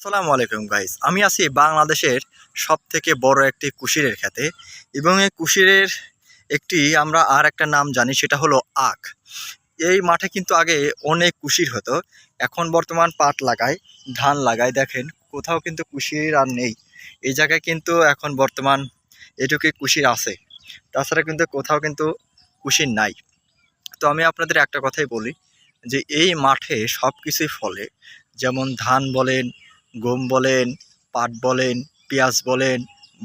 আসসালামু আলাইকুম গাইস, আমি আছি বাংলাদেশের সবথেকে বড় একটি কুশিরের খেতে এবং এই কুশিরের আমরা আর একটা নাম জানি, সেটা হলো আখ। এই মাঠে কিন্তু আগে অনেক কুশির হতো, এখন বর্তমান পাট লাগায়, ধান লাগায়। দেখেন কোথাও কিন্তু কুশির আর নেই। এই জায়গায় কিন্তু এখন বর্তমান এটুকুই কুশির আছে, তাছাড়া কিন্তু কোথাও কিন্তু কুশির নাই। তো আমি আপনাদের একটা কথাই বলি যে এই মাঠে সব কিছুই ফলে, যেমন ধান বলেন, গম বলেন, পাট বলেন, পেঁয়াজ বলেন,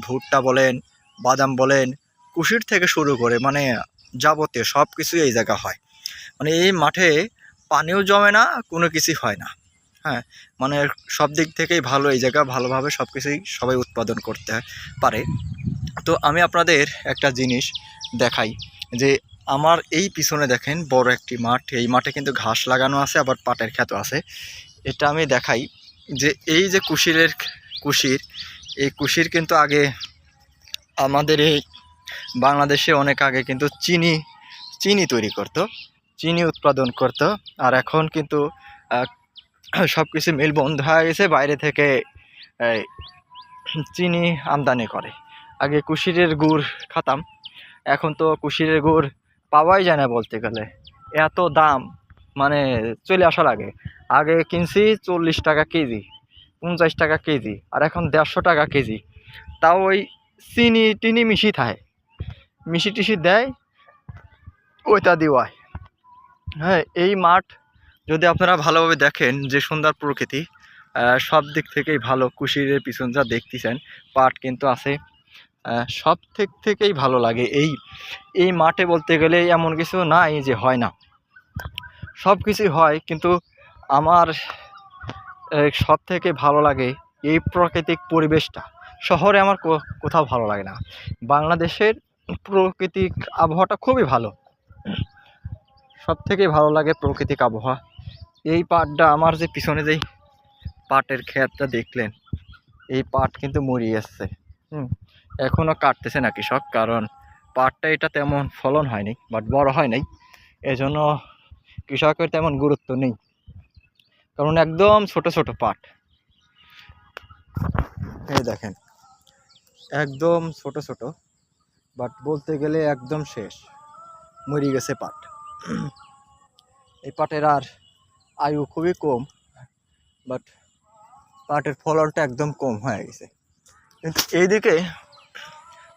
ভুট্টা বলেন, বাদাম বলেন, কুশির থেকে শুরু করে মানে যাবতীয় সব কিছুই এই জায়গা হয়। মানে এই মাঠে পানিও জমে না, কোনো কিছুই হয় না। হ্যাঁ, মানে সব দিক থেকেই ভালো, এই জায়গা ভালোভাবে সব কিছুই সবাই উৎপাদন করতে পারে। তো আমি আপনাদের একটা জিনিস দেখাই যে আমার এই পিছনে দেখেন বড় একটি মাঠ, এই মাঠে কিন্তু ঘাস লাগানো আছে, আবার পাটের ক্ষেতও আছে। এটা আমি দেখাই যে এই যে কুশির, এই কুশির কিন্তু আগে আমাদের এই বাংলাদেশে অনেক আগে কিন্তু চিনি তৈরি করত, চিনি উৎপাদন করত। আর এখন কিন্তু সব কিছু মিল বন্ধ হয়ে গেছে, বাইরে থেকে এই চিনি আমদানি করে। আগে কুশিরের গুড় খাতাম, এখন তো কুশিরের গুড় পাওয়াই যায় না বলতে গেলে, এত দাম। মানে চলে আসা লাগে, আগে কিনছি 40 টাকা কেজি, 50 টাকা কেজি, আর এখন 150 টাকা কেজি। তাও ওই চিনি টিনি মিশি টিশি দেয়, ওইটা দিওয়ায়। হ্যাঁ, এই মাঠ যদি আপনারা ভালোভাবে দেখেন যে সুন্দর প্রকৃতি, সব দিক থেকেই ভালো। কুশিরের পিছন যা দেখতেছেন, পাট কিন্তু আছে, সব থেকেই ভালো লাগে। এই মাঠে বলতে গেলে এমন কিছু নাই যে হয় না, সব কিছুই হয়। কিন্তু আমার সব থেকে ভালো লাগে এই প্রাকৃতিক পরিবেশটা। শহরে আমার কোথাও ভালো লাগে না। বাংলাদেশের প্রাকৃতিক আবহাওয়াটা খুবই ভালো, সব থেকে ভালো লাগে প্রাকৃতিক আবহাওয়া। এই পাটটা আমার যে পিছনে যেই পাটের ক্ষেতটা দেখলেন, এই পাট কিন্তু মরিয়ে যাচ্ছে। এখনও কাটতেছে না কৃষক, কারণ পাটটা এটা তেমন ফলন হয়নি, বাট বড় হয় নাই, এজন্য কৃষকের তেমন গুরুত্ব নেই, কারণ একদম ছোট ছোট পাট। এই দেখেন একদম ছোট ছোট, বাট বলতে গেলে একদম শেষ, মরে গেছে পাট। এই পাটের আর আয়ু খুবই কম, বাট পাটের ফলনটা একদম কম হয়ে গেছে। কিন্তু এইদিকে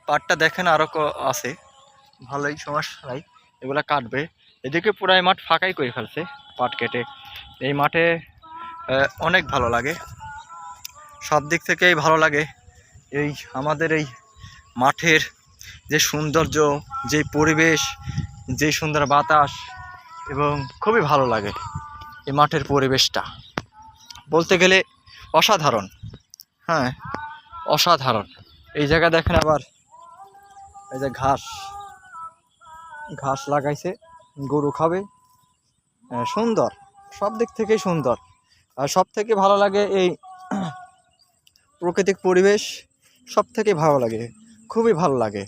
পাটটা দেখেন আরও আছে, ভালোই, সমস্যা নাই, এগুলা কাটবে। এদিকে পুরাই মাঠ ফাঁকাই করে ফেলছে পাট কেটে। এই মাঠে অনেক ভালো লাগে, সব দিক থেকেই ভালো লাগে। এই আমাদের এই মাঠের যে সৌন্দর্য, যে পরিবেশ, যে সুন্দর বাতাস, এবং খুবই ভালো লাগে এই মাঠের পরিবেশটা, বলতে গেলে অসাধারণ। হ্যাঁ, অসাধারণ। এই জায়গা দেখেন আবার এই যে ঘাস লাগাইছে, গরু খাবে, সুন্দর, সব দিক থেকেই সুন্দর। আর সব থেকে ভালো লাগে এই প্রাকৃতিক পরিবেশ, সব থেকে ভালো লাগে, খুবই ভালো লাগে।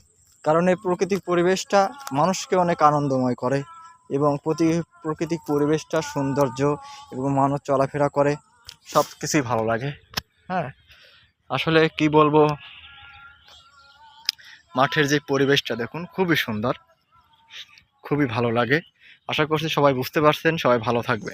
কারণ এই প্রাকৃতিক পরিবেশটা মানুষকে অনেক আনন্দময় করে, এবং প্রাকৃতিক পরিবেশটা সৌন্দর্য, এবং মানুষ চলাফেরা করে, সব কিছুই ভালো লাগে। হ্যাঁ, আসলে কি বলবো, মাঠের যে পরিবেশটা দেখুন খুবই সুন্দর, খুবই ভালো লাগে। আশা করছি সবাই বুঝতে পারছেন, সবাই ভালো থাকবে।